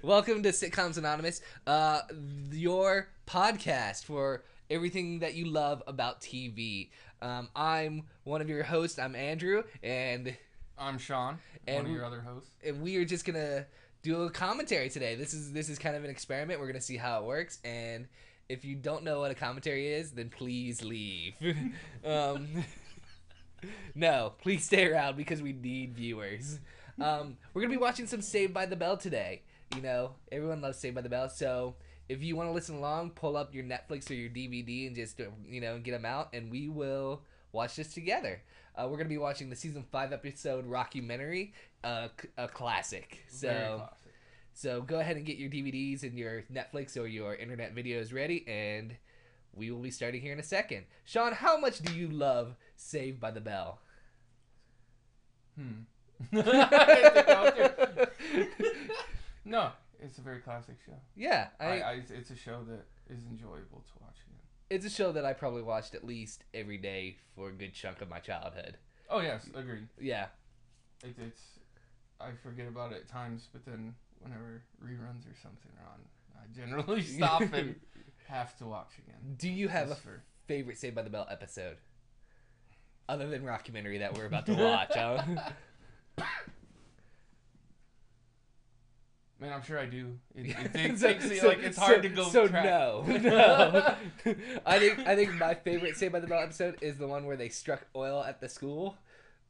Welcome to Sitcoms Anonymous, your podcast for everything that you love about TV. I'm one of your hosts. I'm Andrew, and I'm Shawn, one of your other hosts. And we are just gonna do a commentary today. This is kind of an experiment. We're gonna see how it works, and if you don't know what a commentary is, then please leave. No, please stay around because we need viewers. We're gonna be watching some Saved by the Bell today. You know, everyone loves Saved by the Bell, so if you want to listen along, pull up your Netflix or your DVD and just, get them out, and we will watch this together. We're going to be watching the Season 5 episode, Rockumentary, a classic. Very classic. So go ahead and get your DVDs and your Netflix or your internet videos ready, and we will be starting here in a second. Shawn, how much do you love Saved by the Bell? No, it's a very classic show. Yeah. It's a show that is enjoyable to watch again. It's a show that I probably watched at least every day for a good chunk of my childhood. Oh, yes, agreed. Yeah. I forget about it at times, but then whenever reruns or something are on, I generally stop and have to watch again. Do you have a favorite Saved by the Bell episode? Other than Rockumentary that we're about to watch, huh? Man, I'm sure I do. It's hard to go. So track. No. I think my favorite Saved by the Bell episode is the one where they struck oil at the school,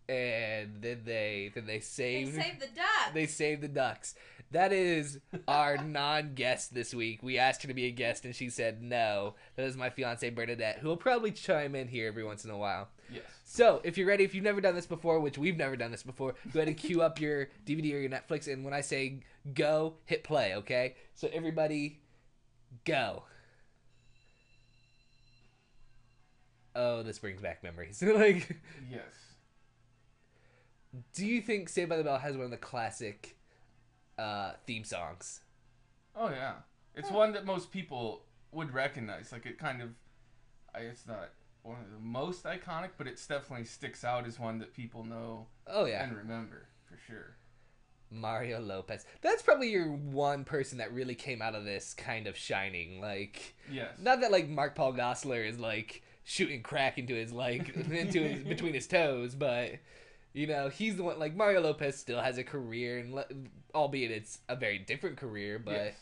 and then they saved the ducks. They saved the ducks. That is our non-guest this week. We asked her to be a guest, and she said no. That is my fiance Bernadette, who will probably chime in here every once in a while. Yes. So, if you're ready, if you've never done this before, which we've never done this before, go ahead and queue up your DVD or your Netflix, and when I say go, hit play, okay? So, everybody, go. Oh, this brings back memories. Yes. Do you think Saved by the Bell has one of the classic theme songs? Oh, yeah. It's one that most people would recognize. Like, it kind of... it's not one of the most iconic, but it definitely sticks out as one that people know and remember, for sure. Mario Lopez. That's probably your one person that really came out of this kind of shining. Like, yes. Not that, like, Mark Paul Gosselaar is, like, shooting crack into his, like, between his toes, but... You know, he's the one, like, Mario Lopez still has a career, and albeit it's a very different career, but... Yes.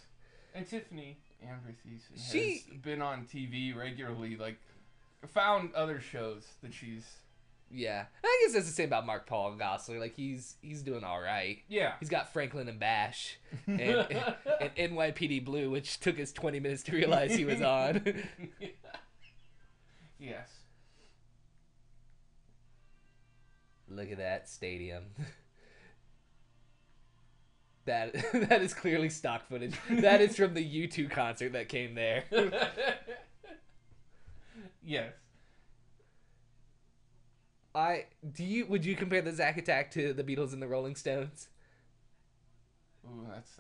And Tiffany Amber Thiessen has been on TV regularly, like, found other shows that she's... Yeah. I guess that's the same about Mark Paul Gosselaar. Like, he's doing all right. Yeah. He's got Franklin and Bash, and NYPD Blue, which took us 20 minutes to realize he was on. Yes. Look at that stadium. That is clearly stock footage. That is from the U2 concert that came there. Yes. Would you compare the Zack Attack to the Beatles and the Rolling Stones? Ooh, that's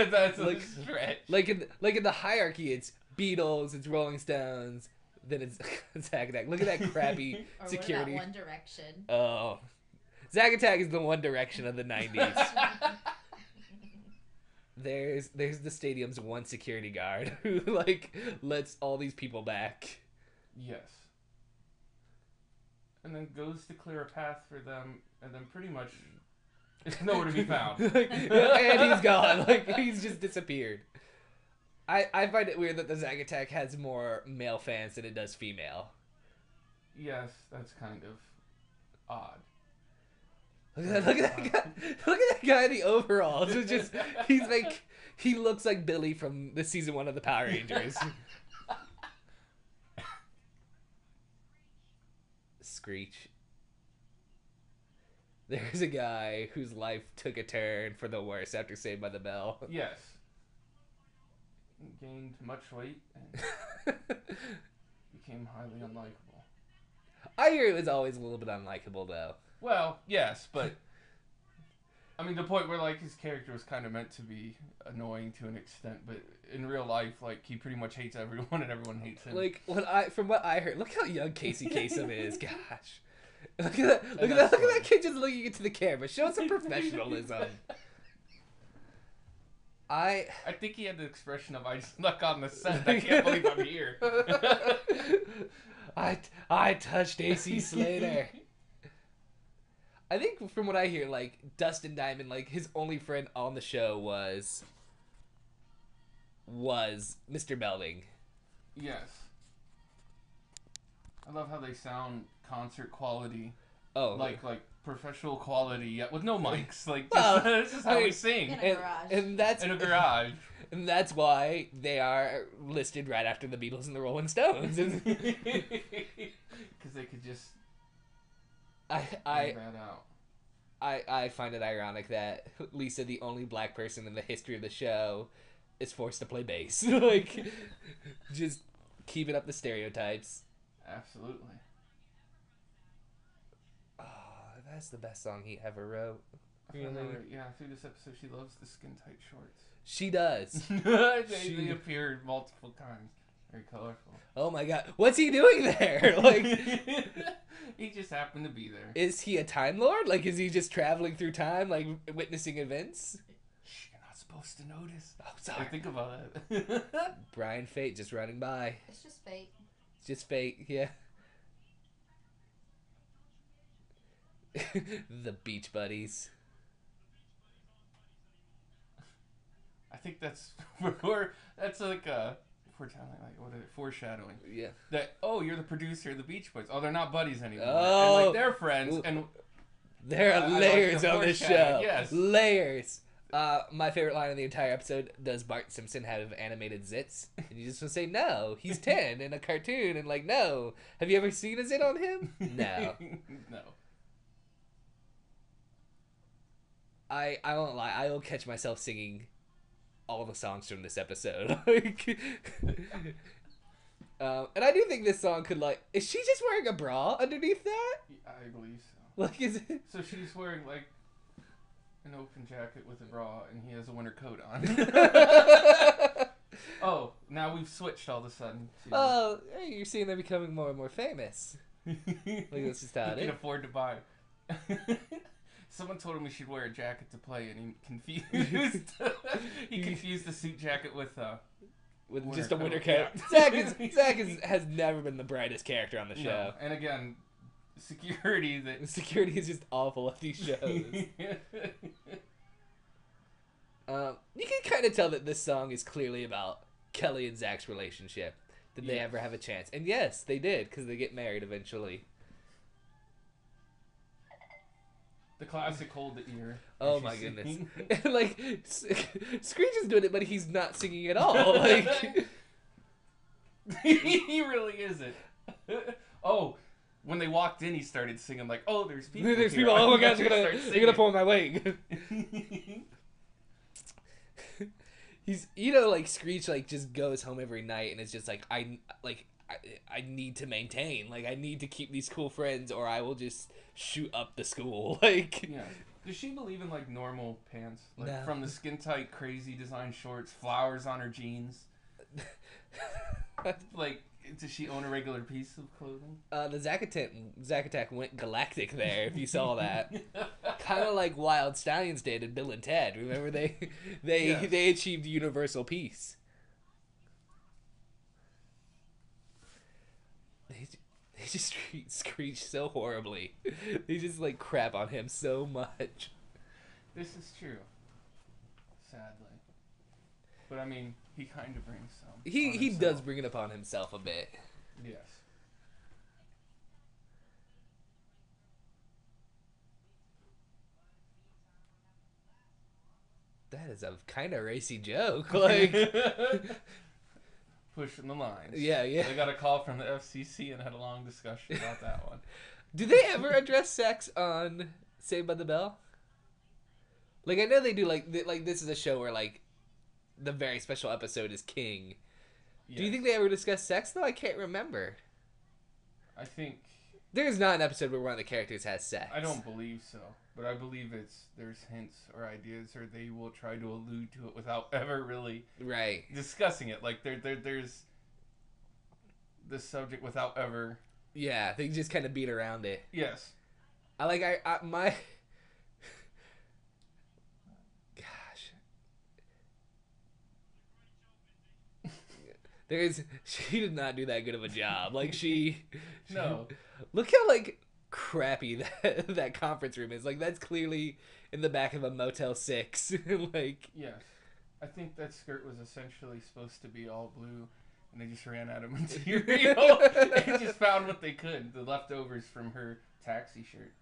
that's a stretch. Like in the hierarchy, it's Beatles, it's Rolling Stones. Then it's Zack Attack. Look at that crappy or security. What about One Direction? Oh, Zack Attack is the One Direction of the 90s. There's the stadium's one security guard who like lets all these people back. Yes. And then goes to clear a path for them, and then pretty much it's nowhere to be found. And he's gone. Like he's just disappeared. I find it weird that the Zack Attack has more male fans than it does female. Yes, that's kind of odd. Look at that guy! Look at that guy in the overalls. It's just he looks like Billy from the season 1 of the Power Rangers. Screech. There's a guy whose life took a turn for the worse after Saved by the Bell. Yes. Gained much weight and became highly unlikable. I hear it was always a little bit unlikable, though. Well, yes, but I mean the point where like his character was kind of meant to be annoying to an extent, but in real life, like he pretty much hates everyone and everyone hates him. Like from what I heard, look how young Casey Kasem is. Gosh, look at that kid just looking into the camera. Show some professionalism. I think he had the expression of, I snuck on the set. I can't believe I'm here. I touched AC Slater. I think from what I hear, like, Dustin Diamond, like, his only friend on the show was Mr. Belding. Yes. I love how they sound concert quality. Oh. Like professional quality, yet with no mics. Like, just, this is how we sing. In a garage. And that's... In a garage. And that's why they are listed right after the Beatles and the Rolling Stones. Because they could just... that out. I find it ironic that Lisa, the only black person in the history of the show, is forced to play bass. Like, just keeping up the stereotypes. Absolutely. Oh, that's the best song he ever wrote. Really? Yeah, through this episode, she loves the skin-tight shorts. She does. They appeared multiple times. Very colorful. Oh my god. What's he doing there? Like, he just happened to be there. Is he a Time Lord? Like, is he just traveling through time, like, witnessing events? Shh, you're not supposed to notice. Oh, sorry. Think about it. Brian Fate just running by. It's just fate. It's just fate, yeah. The Beach Buddies. I think that's like a foreshadowing. Yeah. That you're the producer of the Beach Boys. Oh, they're not buddies anymore. Oh. And like they're friends. Ooh. And there are layers on this show. Yes. Layers. My favorite line in the entire episode: does Bart Simpson have animated zits? And you just want to say no. He's 10 in a cartoon, and like no. Have you ever seen a zit on him? No. No. I won't lie. I will catch myself singing all the songs from this episode. Like, and I do think this song could, like, is she just wearing a bra underneath that? I believe so. Like, is it? So she's wearing like an open jacket with a bra, and he has a winter coat on. Oh, now we've switched all of a sudden. Oh, hey, you're seeing they're becoming more and more famous. Like, that's just how it He is. can afford to buy. Someone told him he should wear a jacket to play, and he confused. He confused the suit jacket with just a winter coat. coat. Yeah. Zach has never been the brightest character on the show. No. And again, security Security is just awful at these shows. You can kind of tell that this song is clearly about Kelly and Zach's relationship. Did they ever have a chance? And yes, they did, because they get married eventually. The classic hold the ear. Oh my goodness. Like, Screech is doing it, but he's not singing at all. Like, he really isn't. Oh, when they walked in, he started singing like, "Oh, there's people. There's here. people. Oh my gosh, you're gonna pull my wig." He's, like, Screech, like, just goes home every night and it's just like, I need to maintain. Like, I need to keep these cool friends or I will just shoot up the school. Like, yeah. Does she believe in, like, normal pants? Like, no. From the skin-tight, crazy design shorts, flowers on her jeans? Like, does she own a regular piece of clothing? The Zack Attack went galactic there, if you saw that. Kind of like Wild Stallions did in Bill and Ted. Remember, they achieved universal peace. They just treat Screech so horribly. They just, like, crap on him so much. This is true. Sadly. But, I mean, he kind of brings some. He does bring it upon himself a bit. Yes. That is a kind of racy joke. Like, pushing the lines. Yeah. They got a call from the FCC and had a long discussion about that one. Do they ever address sex on Saved by the Bell? Like, I know they do. Like this is a show where, like, the very special episode is King. Yes. Do you think they ever discuss sex, though? I can't remember. I think there's not an episode where one of the characters has sex. I don't believe so, but I believe there's hints or ideas, or they will try to allude to it without ever really discussing it. Like there's this subject without ever. Yeah, they just kind of beat around it. Yes. My She did not do that good of a job. Like No. Look how like crappy that conference room is. Like that's clearly in the back of a Motel 6. Like yes, I think that skirt was essentially supposed to be all blue, and they just ran out of material. They just found what they could, the leftovers from her taxi shirt,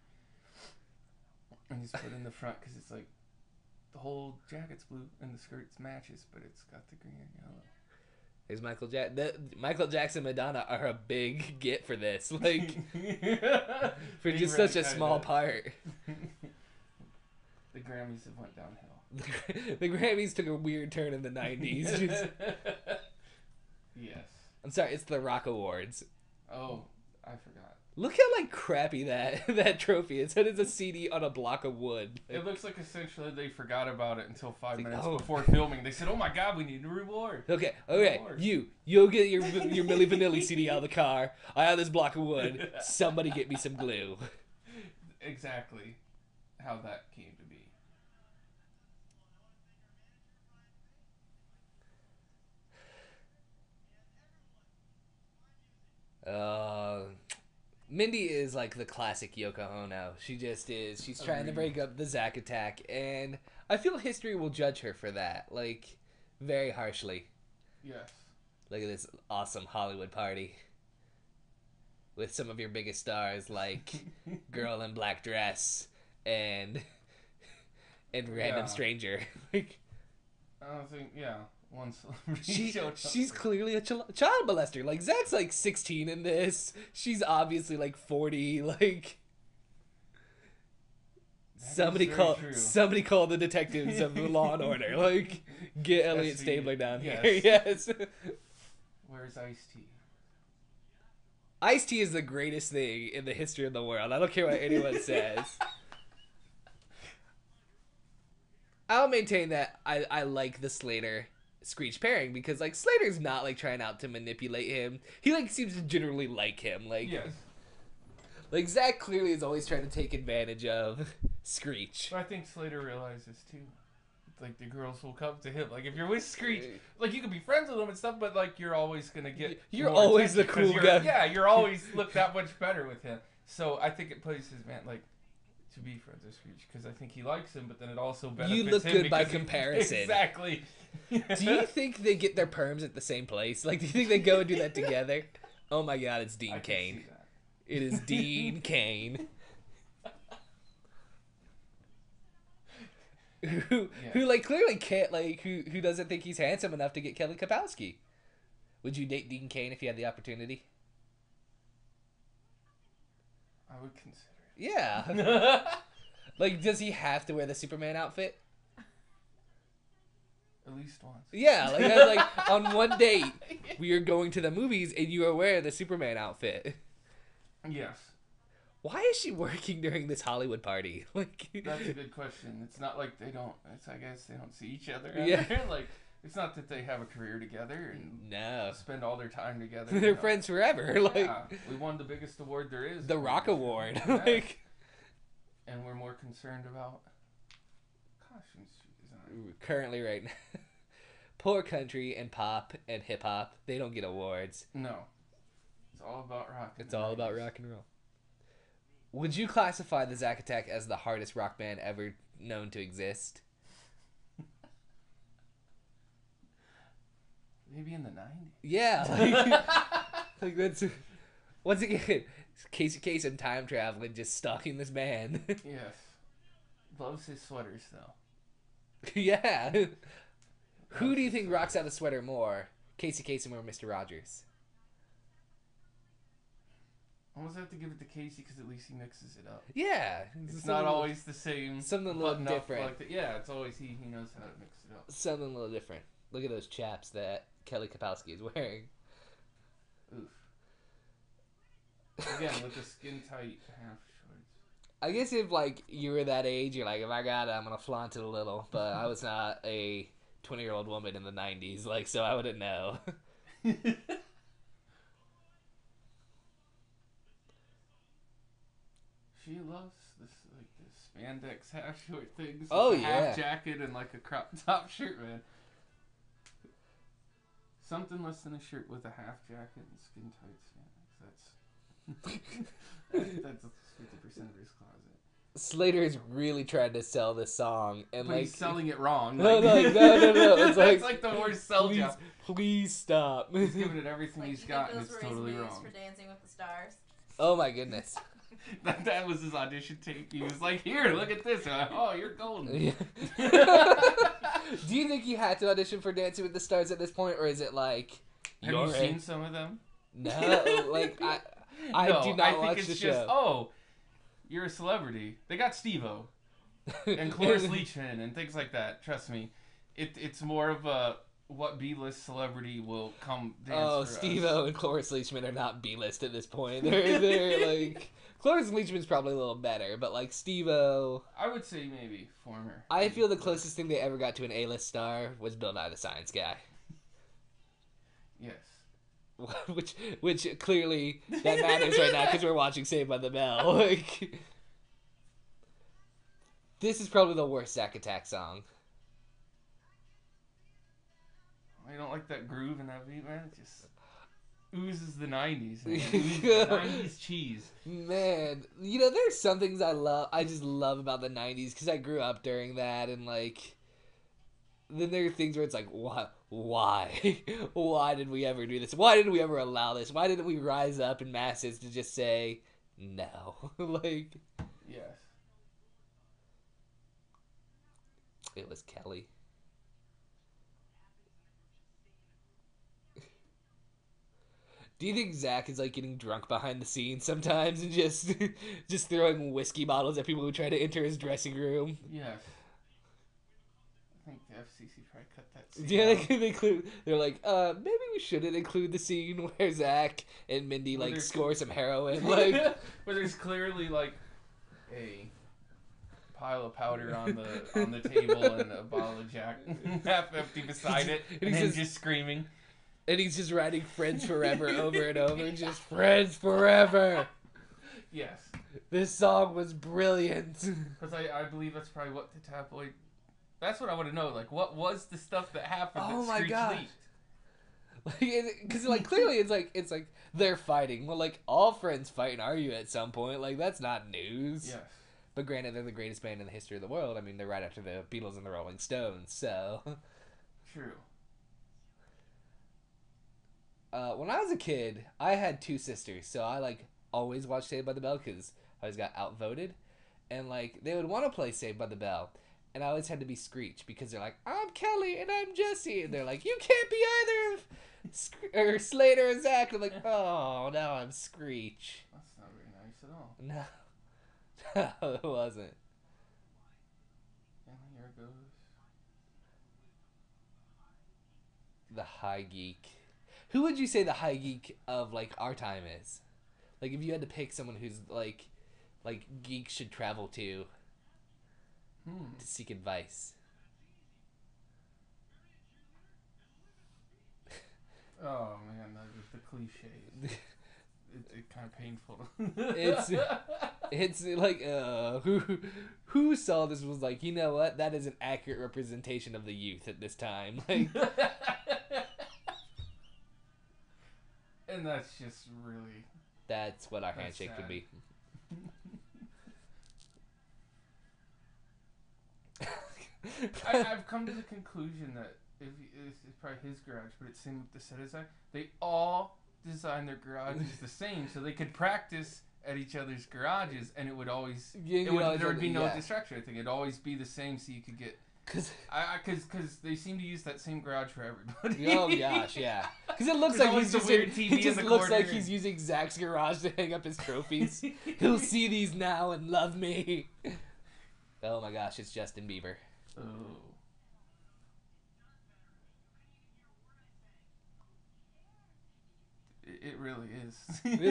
and just put in the front because it's like the whole jacket's blue and the skirt's matches, but it's got the green and yellow. Is Michael Jackson and Madonna are a big get for this, like for just such a small part. The Grammys have went downhill. The Grammys took a weird turn in the 90s. Yes. I'm sorry, it's the Rock Awards. Oh, I forgot. Look how like crappy that trophy is. It is a CD on a block of wood. It looks like essentially they forgot about it until 5 minutes before filming. They said, "Oh my God, we need a reward." Okay, you'll get your Milli Vanilli CD out of the car. I have this block of wood. Somebody get me some glue. Exactly how that came to be. Mindy is like the classic Yoko Ono. She just is. She's trying to break up the Zack Attack, and I feel history will judge her for that, like, very harshly. Yes. Look at this awesome Hollywood party with some of your biggest stars, like Girl in Black Dress and Random Stranger. Like, I don't think, one celebrity she's clearly a child molester. Like, Zach's like 16 in this. She's obviously like 40. Like, somebody call the detectives of Law and Order. Like, get Elliot Stabler down here. Yes. Where's Ice-T? Ice-T is the greatest thing in the history of the world. I don't care what anyone says. I'll maintain that I like the Slater Screech pairing because like Slater's not like trying out to manipulate him. He like seems to generally like him. Like, yes. Like Zach clearly is always trying to take advantage of Screech. But I think Slater realizes too. Like the girls will come to him. Like if you're with Screech, like you can be friends with him and stuff, but like you're always gonna get. You're always the cool guy. Yeah, you're always look that much better with him. So I think it plays his man like to be friends with Screech because I think he likes him, but then it also benefits him. You look good by comparison. Exactly. Do you think they get their perms at the same place? Like, do you think they go and do that together? Oh my God, it's Dean Cain. It is Dean Cain. Who like clearly can't like who doesn't think he's handsome enough to get Kelly Kapowski. Would you date Dean Cain if you had the opportunity? I would consider it. Yeah. Like, does he have to wear the Superman outfit? At least once. Yeah, like on one date, we are going to the movies and you are wearing the Superman outfit. Yes. Why is she working during this Hollywood party? Like, that's a good question. It's not like they don't. I guess they don't see each other. Yeah. Like, it's not that they have a career together and spend all their time together. They're friends forever. Like, yeah, we won the biggest award there is. The Rock Award. Yeah. Like, and we're more concerned about costumes design. Currently, right now, poor country and pop and hip hop, they don't get awards. No, it's all about rock. It's all about rock and roll. Would you classify the Zack Attack as the hardest rock band ever known to exist? Maybe in the 90s. Yeah, like that's once again, Casey Kasem time traveling, just stalking this man. Yes, loves his sweaters though. Yeah. Who do you think rocks out a sweater more, Casey Kasem or Mr. Rogers? I almost have to give it to Casey because at least he mixes it up. Yeah. It's not always the same. Something a little different. Yeah, it's always he knows how to mix it up. Something a little different. Look at those chaps that Kelly Kapowski is wearing. Oof. Again, with the skin tight half shorts. I guess if like you were that age, you're like, if I got it, I'm gonna flaunt it a little. But I was not a 20-year-old woman in the 90s, like, so I wouldn't know. She loves this like this spandex half short things. Oh like yeah, half jacket and like a crop top shirt, man. Something less than a shirt with a half jacket and skin tight spandex. That's 50% of his closet. Slater is really trying to sell this song, and but like he's selling it wrong. No, no. It's That's like the worst sell job. Please stop. He's giving it everything like, he's got, and it's those totally were his wrong. For Dancing with the Stars. Oh my goodness. that was his audition tape. He was like, "Here, look at this." Like, oh, you're golden. Yeah. Do you think you had to audition for Dancing with the Stars at this point, or is it like? Have you seen some of them? No, like I do not watch the show. Oh, you're a celebrity. They got Steve-O and Cloris Leachman and things like that. Trust me, it's more of a what B-list celebrity will come dance for Steve-O and Cloris Leachman are not B-list at this point. They're like Cloris Leachman's probably a little better, but like Steve-O, I would say maybe former. I feel the closest thing they ever got to an A-list star was Bill Nye the Science Guy. Yes. Which clearly that matters right now because we're watching Saved by the Bell. Like, this is probably the worst Zack Attack song. I don't like that groove and that beat, man. It just oozes the 90s. Oozes the 90s cheese. Man, you know, there's some things I just love about the 90s because I grew up during that, and like, then there are things where it's like, why? Why did we ever do this? Why did we ever allow this? Why didn't we rise up in masses to just say no? Like, yes, it was Kelly. Do you think Zach is like getting drunk behind the scenes sometimes and just throwing whiskey bottles at people who try to enter his dressing room? Yes. I think the FCC probably cut that scene Yeah, they're like, maybe we shouldn't include the scene where Zach and Mindy like score some heroin, like where there's clearly like a pile of powder on the table and a bottle of Jack half empty beside it, and him just screaming. And he's just writing "Friends Forever" over and over, just "Friends Forever." Yes. This song was brilliant. Because I believe that's probably what the tabloid. That's what I want to know. Like, what was the stuff that happened that Screech leaked? Like, because like clearly it's like they're fighting. Well, like all friends fight and argue at some point. Like that's not news. Yes. But granted, they're the greatest band in the history of the world. I mean, they're right after the Beatles and the Rolling Stones. So. True. When I was a kid, I had two sisters, so I like always watched Saved by the Bell because I always got outvoted, and like they would want to play Saved by the Bell, and I always had to be Screech because they're like, I'm Kelly and I'm Jesse, and they're like, you can't be either of Slater and Zach. I'm like, oh, now I'm Screech. That's not very nice at all. No, it wasn't. And here goes the high geek. Who would you say the high geek of like our time is? Like if you had to pick someone who's like geeks should travel to seek advice. Oh man, the cliches. It's kind of painful. It's like who saw this was like, you know what? That is an accurate representation of the youth at this time. Like. And that's just really. That's what our handshake could be. I've come to the conclusion that it's probably his garage, but it's same with the set design. They all design their garages the same, so they could practice at each other's garages, and it would always there would be no distraction. I think it'd always be the same, so you could get. Because they seem to use that same garage for everybody. Oh gosh, yeah. Because it looks like he's just it just looks like he's using Zach's garage to hang up his trophies. He'll see these now and love me. Oh my gosh, it's Justin Bieber. Oh. It really is.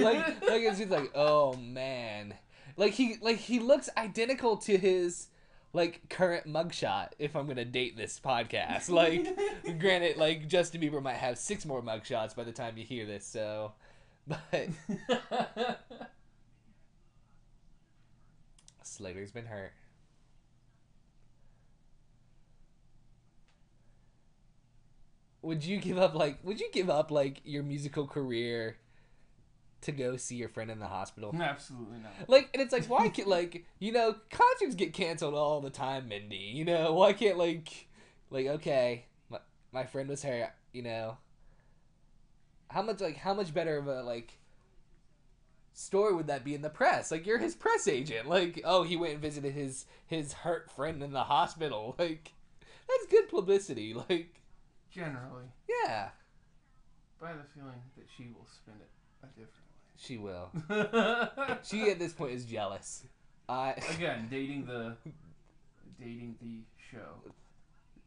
like it's like, oh man, like he looks identical to his. Like current mugshot, if I'm gonna date this podcast. Like, granted, like Justin Bieber might have 6 more mugshots by the time you hear this. So, but Slater's been hurt. would you give up like your musical career to go see your friend in the hospital? Absolutely not. Like, and it's like, why can't, like, you know, concerts get canceled all the time, Mindy. You know, why can't, like, okay, my friend was hurt, you know. How much better of a, like, story would that be in the press? Like, you're his press agent. Like, oh, he went and visited his hurt friend in the hospital. Like, that's good publicity. Like, generally. Yeah. But I have a feeling that she will spin it a different way. She will. She at this point is jealous. Again, dating the show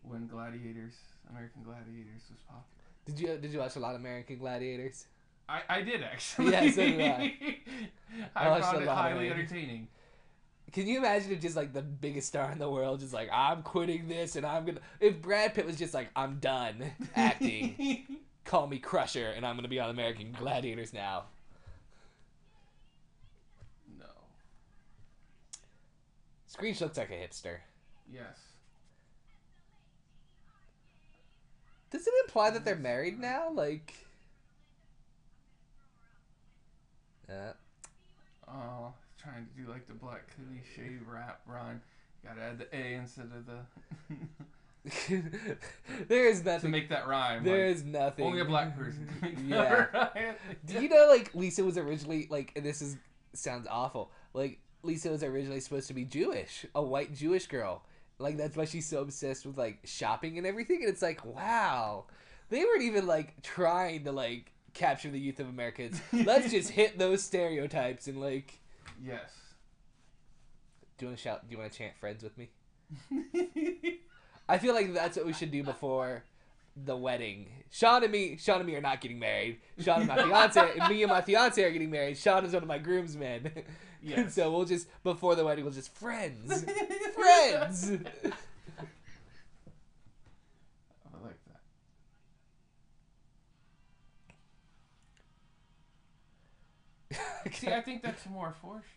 when American Gladiators was popular. Did you watch a lot of American Gladiators? I did actually. Yeah, so did I. I found it highly entertaining. Can you imagine if just like the biggest star in the world just like, I'm quitting this and if Brad Pitt was just like, I'm done acting, call me Crusher and I'm gonna be on American Gladiators now. No. Screech looks like a hipster. Yes. Does it imply that they're married now? Like, trying to do like the black cliche rap rhyme. Gotta add the A instead of the. There is nothing to make that rhyme. There is nothing. Only a black person can make yeah. that rhyme. Do you know, like, Lisa was originally like, and sounds awful. Like, Lisa was originally supposed to be Jewish, a white Jewish girl. Like, that's why she's so obsessed with like shopping and everything. And it's like, wow, they weren't even like trying to like capture the youth of America. Let's just hit those stereotypes and like. Yes. Do you want to chant "Friends" with me? I feel like that's what we should do before the wedding. Shawn and me are not getting married. Shawn and my fiance, and me and my fiance are getting married. Shawn is one of my groomsmen. Yes. And so we'll just before the wedding, we'll just friends. Friends. I like that. See, I think that's more foreshadow.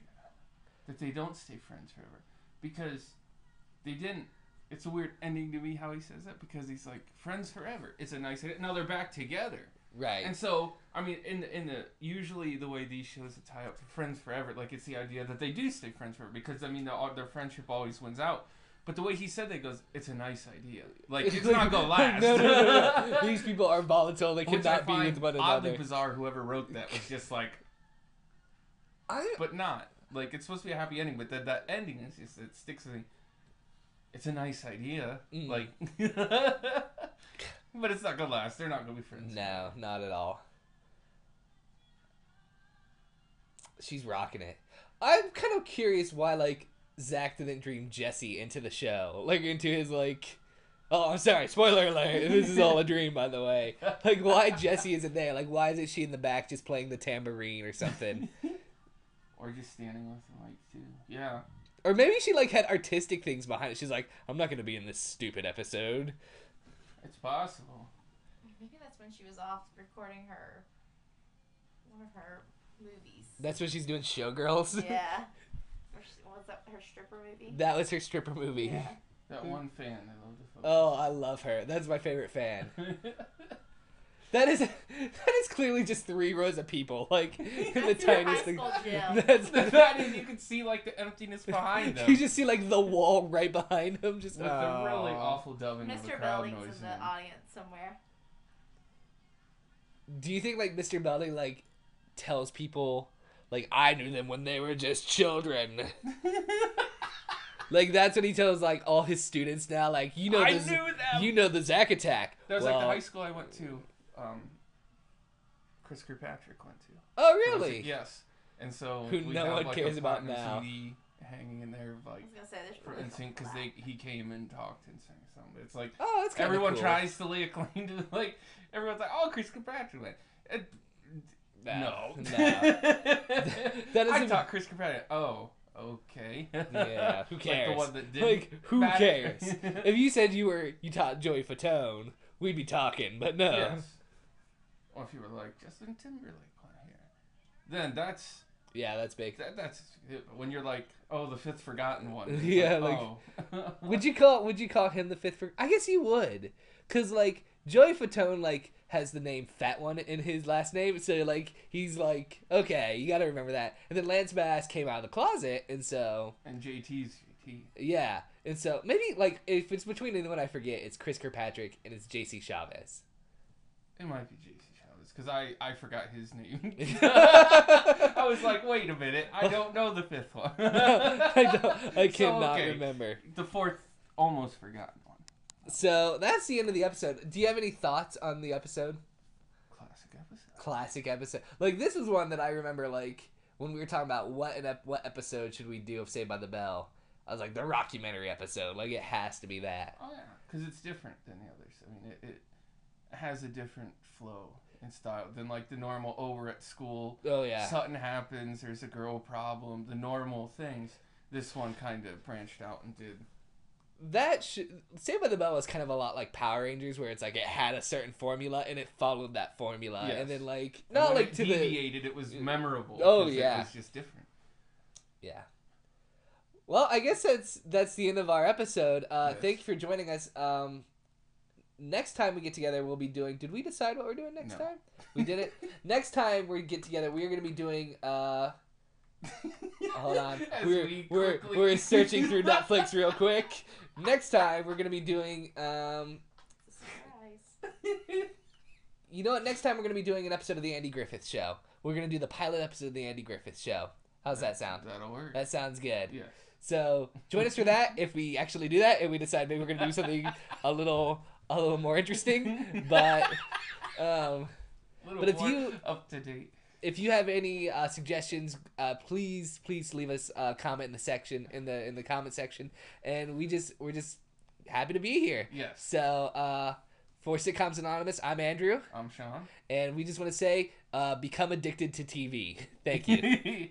That they don't stay friends forever. Because they didn't. It's a weird ending to me how he says that. Because he's like, friends forever. It's a nice idea. Now they're back together. Right. And so, I mean, in the usually the way these shows tie up to friends forever, like it's the idea that they do stay friends forever. Because, I mean, their friendship always wins out. But the way he said that goes, it's a nice idea. Like, it's not going to last. No. These people are volatile. They cannot be with one another. Oddly bizarre, whoever wrote that was just like... But not. Like, it's supposed to be a happy ending, but that ending is just, it sticks with me. It's a nice idea. Like, but it's not going to last. They're not going to be friends. No, not at all. She's rocking it. I'm kind of curious why, like, Zack didn't dream Jesse into the show. Like, into his, like... Oh, I'm sorry. Spoiler alert. This is all a dream, by the way. Like, why Jesse isn't there? Like, why isn't she in the back just playing the tambourine or something? Or just standing with the lights, too. Yeah. Or maybe she, like, had artistic things behind it. She's like, I'm not going to be in this stupid episode. It's possible. Maybe that's when she was off recording one of her movies. That's when she's doing Showgirls? Yeah. Was that her stripper movie? That was her stripper movie. Yeah. That one fan, I love the photo. Oh, I love her. That's my favorite fan. That is clearly just 3 rows of people, like in the tiniest thing. That's the fact is you can see like the emptiness behind them. You just see like the wall right behind them, just with the really awful dubbing of the crowd noise. Mr. Belding's in the audience somewhere. Do you think like Mr. Belding like tells people like I knew them when they were just children? Like that's what he tells like all his students now. Like you know, I knew them. You know the Zack Attack. That was like the high school I went to. Chris Kirkpatrick went to. Oh really? Yes. And so who no one cares about now. CD hanging in there, like I was gonna say, for instinct because he came and talked and sang something. It's like that's everyone cool. tries to lay a claim to like everyone's like, oh, Chris Kirkpatrick went. No. I taught Chris Kirkpatrick. Oh. Okay. Yeah, who cares? Like the one that didn't like, who cares? If you said you taught Joey Fatone, we'd be talking, but no. Yes. Or if you were like, Justin Timberlake on here. Then that's... Yeah, that's big. That's... When you're like, oh, the 5th forgotten one. Yeah, like... Oh. Would you call him the 5th forgotten? I guess you would. Because, like, Joey Fatone, like, has the name Fat One in his last name, so, like, he's like, okay, you gotta remember that. And then Lance Bass came out of the closet, and so... And JT's JT. Yeah, and so, maybe, like, if it's between anyone I forget, it's Chris Kirkpatrick and it's JC Chavez. It might be JC Chavez, because I forgot his name. I was like, wait a minute, I don't know the fifth one. I cannot remember. The fourth, almost forgotten one. So, that's the end of the episode. Do you have any thoughts on the episode? Classic episode. Like, this was one that I remember, like, when we were talking about what episode should we do of Saved by the Bell. I was like, the Rockumentary episode. Like, it has to be that. Oh, yeah. Because it's different than the others. I mean, it has a different flow and style than, like, the normal, oh, we're at school. Oh, yeah. Something happens. There's a girl problem. The normal things. This one kind of branched out and did... Saved by the Bell was kind of a lot like Power Rangers, where it's like it had a certain formula and it followed that formula, yes. And then like not like to deviated, it was memorable. Oh yeah, it was just different. Yeah. Well, I guess that's the end of our episode. Yes. Thank you for joining us. Next time we get together, we'll be doing. Did we decide what we're doing next time? We did it. Next time we get together, we are going to be doing. Hold on, we're searching through Netflix real quick. Next time we're gonna be doing you know what? Next time we're gonna be doing an episode of the Andy Griffith Show. We're gonna do the pilot episode of the Andy Griffith Show. How's that sound? That'll work. That sounds good. Yeah. So join us for that if we actually do that and we decide maybe we're gonna do something a little more interesting. But if you up to date. If you have any suggestions, please leave us a comment in the section in the comment section, and we're just happy to be here. Yes. So for Sitcoms Anonymous, I'm Andrew. I'm Shawn. And we just want to say, become addicted to TV. Thank you.